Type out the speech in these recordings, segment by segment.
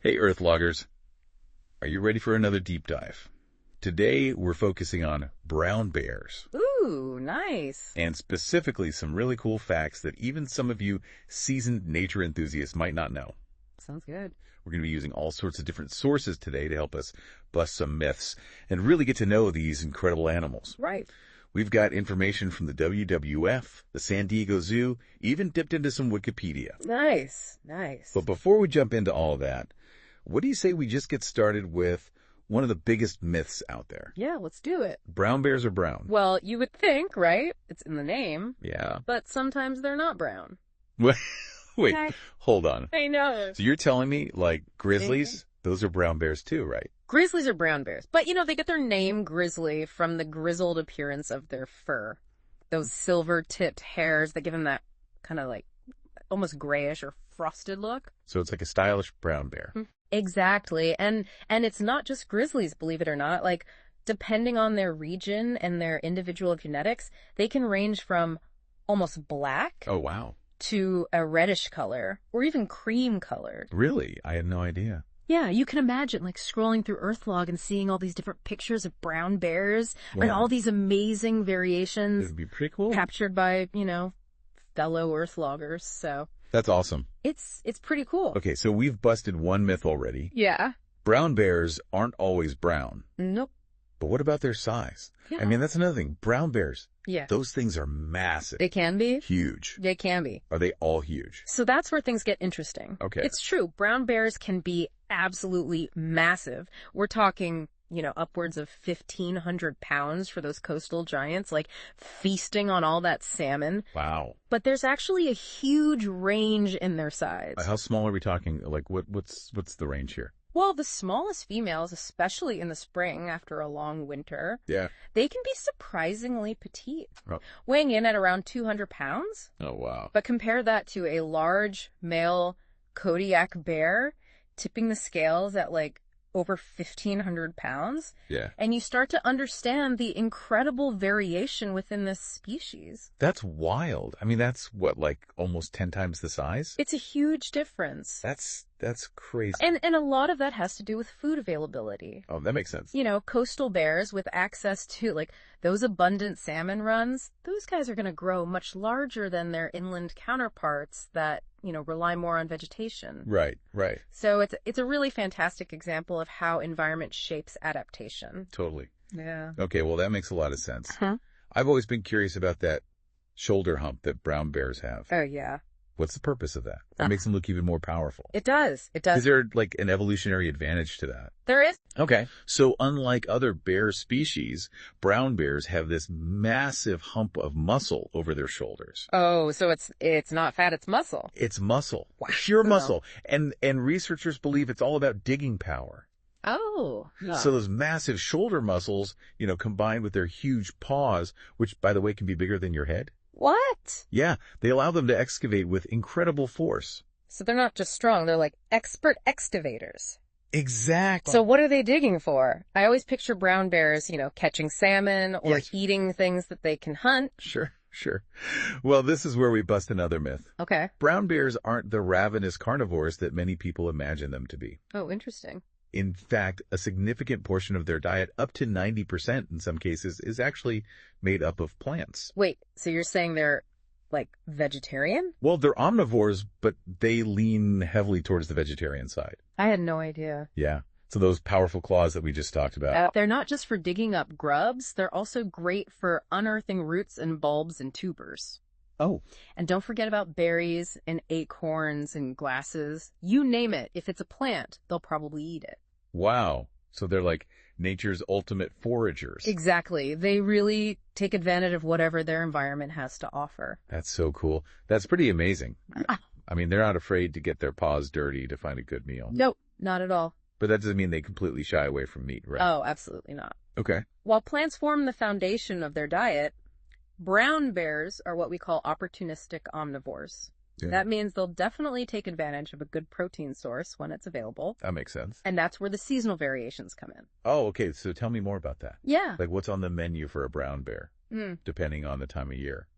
Hey, Earth Loggers. Are you ready for another deep dive? Today, we're focusing on brown bears. Ooh, nice. And specifically some really cool facts that even some of you seasoned nature enthusiasts might not know. Sounds good. We're going to be using all sorts of different sources today to help us bust some myths and really get to know these incredible animals. Right. We've got information from the WWF, the San Diego Zoo, even dipped into some Wikipedia. Nice. But before we jump into all of that, what do you say we just get started with one of the biggest myths out there? Yeah, let's do it. Brown bears are brown. Well, you would think, right? It's in the name. Yeah. But sometimes they're not brown. Wait, Okay. hold on. I know. So you're telling me, like, grizzlies, those are brown bears too, right? Grizzlies are brown bears. But, they get their name grizzly from the grizzled appearance of their fur. Those silver-tipped hairs that give them that kind of like almost grayish or frosted look. So it's like a stylish brown bear. Exactly. And it's not just grizzlies, believe it or not. Like, depending on their region and their individual genetics, they can range from almost black Oh, wow. to a reddish color or even cream colored. Really? I had no idea. Yeah, you can imagine like scrolling through Earthlog and seeing all these different pictures of brown bears and all these amazing variations It'd be pretty cool. captured by, fellow Earthloggers. So That's awesome. it's pretty cool. Okay, so we've busted one myth already. Yeah. Brown bears aren't always brown. Nope. But what about their size? Yeah. I mean, that's another thing. Brown bears, Yeah. those things are massive. They can be. Huge. They can be. Are they all huge? So that's where things get interesting. Okay. It's true. Brown bears can be absolutely massive. We're talking, upwards of 1,500 pounds for those coastal giants, like feasting on all that salmon. Wow. But there's actually a huge range in their size. How small are we talking? Like, what's the range here? Well, the smallest females, especially in the spring after a long winter, Yeah. they can be surprisingly petite, Oh. weighing in at around 200 pounds. Oh, wow. But compare that to a large male Kodiak bear tipping the scales at like over 1,500 pounds. Yeah. And you start to understand the incredible variation within this species. That's wild. I mean, that's what, like almost 10 times the size? It's a huge difference. That's crazy. And a lot of that has to do with food availability. Oh, that makes sense. Coastal bears with access to like those abundant salmon runs, those guys are going to grow much larger than their inland counterparts that, rely more on vegetation. Right. So it's a really fantastic example of how environment shapes adaptation. Totally. Yeah. Okay, well, that makes a lot of sense. Huh? I've always been curious about that shoulder hump that brown bears have. Oh, yeah. What's the purpose of that? It makes them look even more powerful. It does. Is there like an evolutionary advantage to that? There is. Okay. So unlike other bear species, brown bears have this massive hump of muscle over their shoulders. Oh, so it's not fat, it's muscle. It's muscle. Wow. Pure muscle. And researchers believe it's all about digging power. Oh. Yeah. So those massive shoulder muscles, combined with their huge paws, which by the way can be bigger than your head. What? Yeah, they allow them to excavate with incredible force. So they're not just strong, they're like expert excavators. Exactly. So what are they digging for? I always picture brown bears, catching salmon or Yes. eating things that they can hunt. Sure. Well, this is where we bust another myth. Okay. Brown bears aren't the ravenous carnivores that many people imagine them to be. Oh, interesting. In fact, a significant portion of their diet, up to 90% in some cases, is actually made up of plants. Wait, so you're saying they're like vegetarian? Well, they're omnivores, but they lean heavily towards the vegetarian side. I had no idea. Yeah. So those powerful claws that we just talked about. They're not just for digging up grubs, they're also great for unearthing roots and bulbs and tubers. Oh. And don't forget about berries and acorns and grasses. You name it. If it's a plant, they'll probably eat it. Wow. So they're like nature's ultimate foragers. Exactly. They really take advantage of whatever their environment has to offer. That's so cool. That's pretty amazing. I mean, they're not afraid to get their paws dirty to find a good meal. Nope, not at all. But that doesn't mean they completely shy away from meat, right? Oh, absolutely not. Okay. While plants form the foundation of their diet, brown bears are what we call opportunistic omnivores. Yeah. That means they'll definitely take advantage of a good protein source when it's available. That makes sense. And that's where the seasonal variations come in. Oh, okay. So tell me more about that. Yeah. Like what's on the menu for a brown bear, depending on the time of year?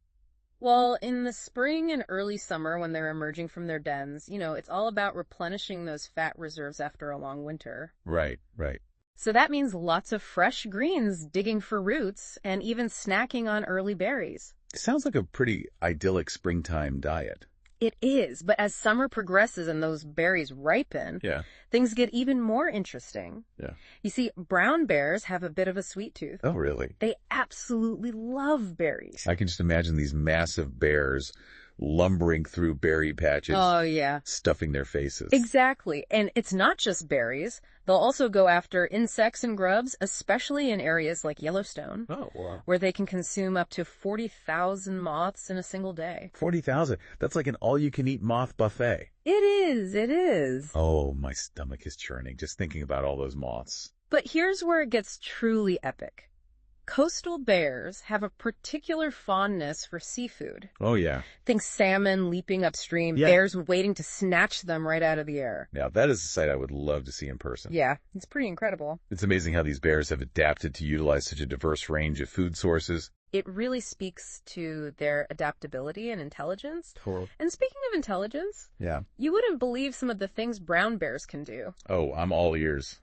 Well, in the spring and early summer when they're emerging from their dens, it's all about replenishing those fat reserves after a long winter. Right, right. So that means lots of fresh greens, digging for roots, and even snacking on early berries. Sounds like a pretty idyllic springtime diet. It is, but as summer progresses and those berries ripen, Yeah, things get even more interesting. yeah. You see, brown bears have a bit of a sweet tooth. Oh, really? They absolutely love berries. I can just imagine these massive bears lumbering through berry patches, Oh, yeah. stuffing their faces. Exactly. And it's not just berries. They'll also go after insects and grubs, especially in areas like Yellowstone, Oh, wow. where they can consume up to 40,000 moths in a single day. 40,000. That's like an all-you-can-eat moth buffet. It is, it is. Oh, my stomach is churning just thinking about all those moths. But here's where it gets truly epic. Coastal bears have a particular fondness for seafood. Oh, yeah. Think salmon leaping upstream, Yeah. bears waiting to snatch them right out of the air. Now, that is a sight I would love to see in person. Yeah, it's pretty incredible. It's amazing how these bears have adapted to utilize such a diverse range of food sources. It really speaks to their adaptability and intelligence. Totally. And speaking of intelligence, Yeah. you wouldn't believe some of the things brown bears can do. Oh, I'm all ears.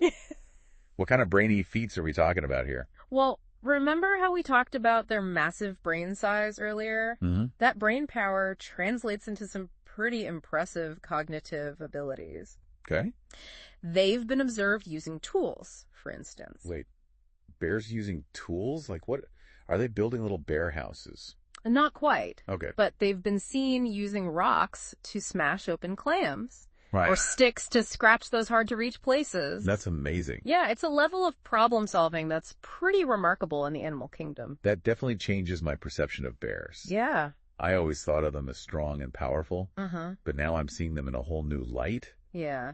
What kind of brainy feats are we talking about here? Well, remember how we talked about their massive brain size earlier? Mm-hmm. That brain power translates into some pretty impressive cognitive abilities. Okay. They've been observed using tools, for instance. Wait, bears using tools? Like what? Are they building little bear houses? Not quite, Okay. but they've been seen using rocks to smash open clams. Right. Or sticks to scratch those hard-to-reach places. That's amazing. Yeah, it's a level of problem solving that's pretty remarkable in the animal kingdom. That definitely changes my perception of bears. Yeah. I always thought of them as strong and powerful, Uh-huh. but now I'm seeing them in a whole new light. Yeah.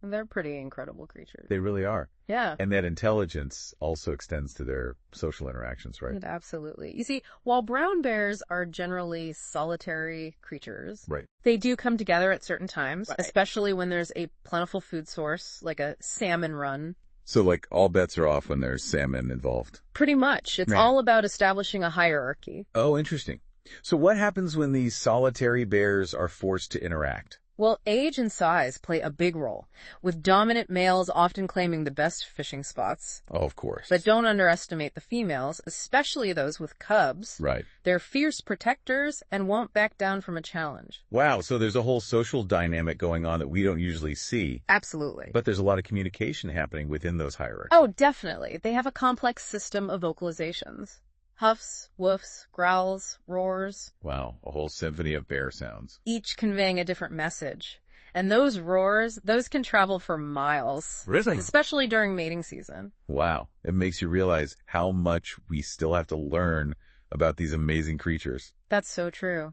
They're pretty incredible creatures. They really are. Yeah. And that intelligence also extends to their social interactions, right? Absolutely. You see, while brown bears are generally solitary creatures, Right. they do come together at certain times, Right. especially when there's a plentiful food source, like a salmon run. So like all bets are off when there's salmon involved. Pretty much. It's Right. all about establishing a hierarchy. Oh, interesting. So what happens when these solitary bears are forced to interact? Well, age and size play a big role, with dominant males often claiming the best fishing spots. Oh, of course. But don't underestimate the females, especially those with cubs. Right. They're fierce protectors and won't back down from a challenge. Wow, so there's a whole social dynamic going on that we don't usually see, Absolutely. but there's a lot of communication happening within those hierarchies. Oh, definitely. They have a complex system of vocalizations. Huffs, woofs, growls, roars, Wow, a whole symphony of bear sounds. each conveying a different message. And those roars, those can travel for miles. Really? Especially during mating season. Wow, it makes you realize how much we still have to learn about these amazing creatures. That's so true.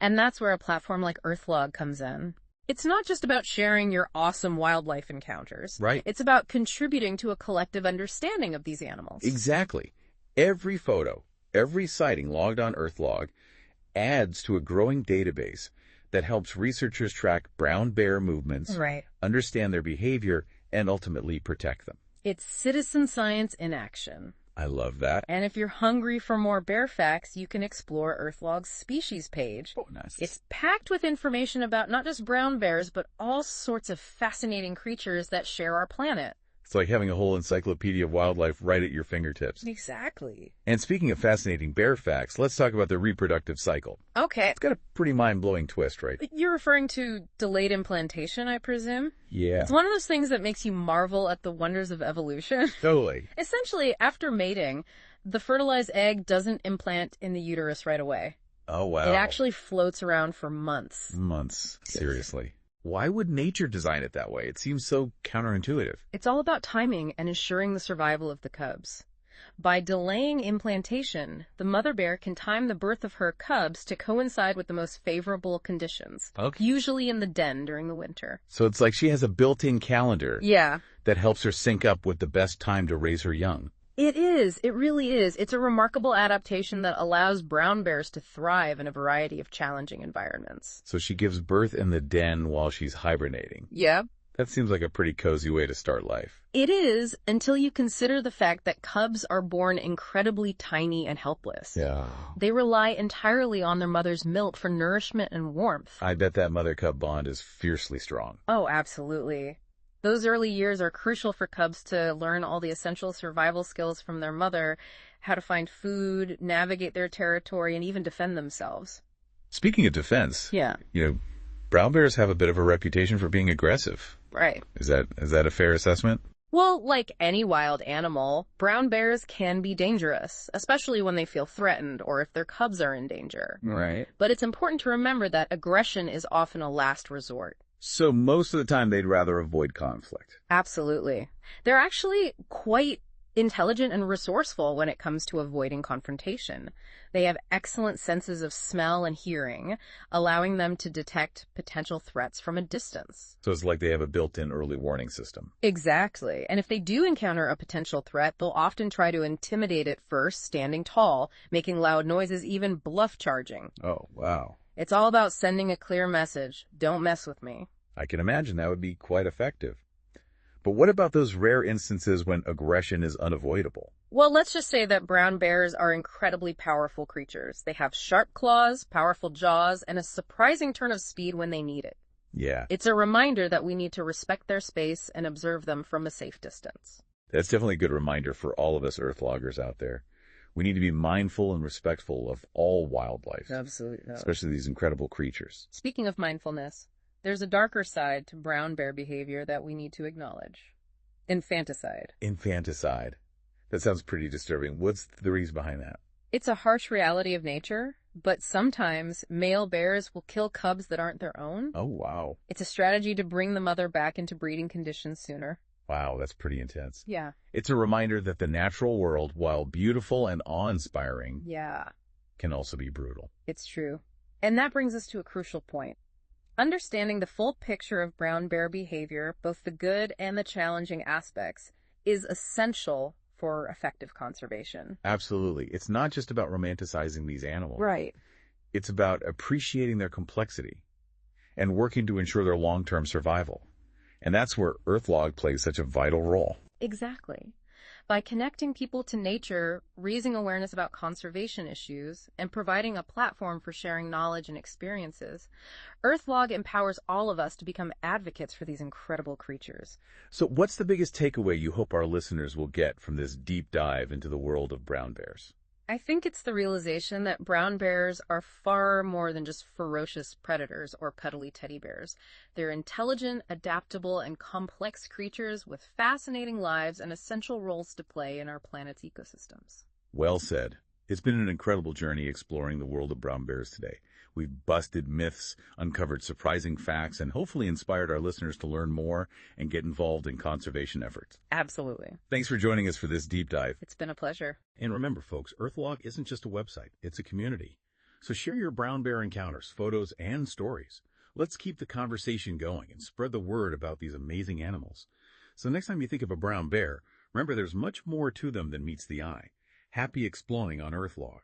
And that's where a platform like Earthlog comes in. It's not just about sharing your awesome wildlife encounters. Right. It's about contributing to a collective understanding of these animals. Exactly. Every photo, every sighting logged on Earthlog adds to a growing database that helps researchers track brown bear movements, Right. understand their behavior, and ultimately protect them. It's citizen science in action. I love that. And if you're hungry for more bear facts, you can explore Earthlog's species page. Oh, nice. It's packed with information about not just brown bears, but all sorts of fascinating creatures that share our planet. It's like having a whole encyclopedia of wildlife right at your fingertips. Exactly. And speaking of fascinating bear facts, let's talk about the reproductive cycle. Okay. It's got a pretty mind-blowing twist, right? You're referring to delayed implantation, I presume? Yeah. It's one of those things that makes you marvel at the wonders of evolution. Totally. Essentially, after mating, the fertilized egg doesn't implant in the uterus right away. Oh, wow. It actually floats around for months. Months. Seriously. Why would nature design it that way? It seems so counterintuitive. It's all about timing and ensuring the survival of the cubs. By delaying implantation, the mother bear can time the birth of her cubs to coincide with the most favorable conditions, Okay. usually in the den during the winter. So it's like she has a built-in calendar Yeah. that helps her sync up with the best time to raise her young. It is. It really is. It's a remarkable adaptation that allows brown bears to thrive in a variety of challenging environments. So she gives birth in the den while she's hibernating. Yeah. That seems like a pretty cozy way to start life. It is, until you consider the fact that cubs are born incredibly tiny and helpless. Yeah. They rely entirely on their mother's milk for nourishment and warmth. I bet that mother-cub bond is fiercely strong. Oh, absolutely. Those early years are crucial for cubs to learn all the essential survival skills from their mother, how to find food, navigate their territory, and even defend themselves. Speaking of defense, Yeah. brown bears have a bit of a reputation for being aggressive. Right. Is that a fair assessment? Well, like any wild animal, brown bears can be dangerous, especially when they feel threatened or if their cubs are in danger. Right. But it's important to remember that aggression is often a last resort. So most of the time they'd rather avoid conflict. Absolutely. They're actually quite intelligent and resourceful when it comes to avoiding confrontation. They have excellent senses of smell and hearing, allowing them to detect potential threats from a distance. So it's like they have a built-in early warning system. Exactly. And if they do encounter a potential threat, they'll often try to intimidate it first, standing tall, making loud noises, even bluff charging. Oh, wow. It's all about sending a clear message. Don't mess with me. I can imagine that would be quite effective. But what about those rare instances when aggression is unavoidable? Well, let's just say that brown bears are incredibly powerful creatures. They have sharp claws, powerful jaws, and a surprising turn of speed when they need it. Yeah, It's a reminder that we need to respect their space and observe them from a safe distance. that's definitely a good reminder for all of us earth loggers out there. We need to be mindful and respectful of all wildlife, Absolutely. especially these incredible creatures. Speaking of mindfulness, there's a darker side to brown bear behavior that we need to acknowledge. Infanticide. Infanticide. That sounds pretty disturbing. What's the reason behind that? It's a harsh reality of nature, but sometimes male bears will kill cubs that aren't their own. Oh, wow. It's a strategy to bring the mother back into breeding conditions sooner. Wow, that's pretty intense. Yeah. It's a reminder that the natural world, while beautiful and awe-inspiring, Yeah, can also be brutal. it's true. And that brings us to a crucial point. Understanding the full picture of brown bear behavior, both the good and the challenging aspects, is essential for effective conservation. Absolutely. It's not just about romanticizing these animals. Right. It's about appreciating their complexity and working to ensure their long-term survival. And that's where EarthLog plays such a vital role. Exactly. By connecting people to nature, raising awareness about conservation issues, and providing a platform for sharing knowledge and experiences, EarthLog empowers all of us to become advocates for these incredible creatures. So what's the biggest takeaway you hope our listeners will get from this deep dive into the world of brown bears? I think it's the realization that brown bears are far more than just ferocious predators or cuddly teddy bears. They're intelligent, adaptable, and complex creatures with fascinating lives and essential roles to play in our planet's ecosystems. Well said. It's been an incredible journey exploring the world of brown bears today. We've busted myths, uncovered surprising facts, and hopefully inspired our listeners to learn more and get involved in conservation efforts. Absolutely. Thanks for joining us for this deep dive. It's been a pleasure. And remember, folks, EarthLog isn't just a website, it's a community. So share your brown bear encounters, photos, and stories. Let's keep the conversation going and spread the word about these amazing animals. So next time you think of a brown bear, remember there's much more to them than meets the eye. Happy exploring on EarthLog.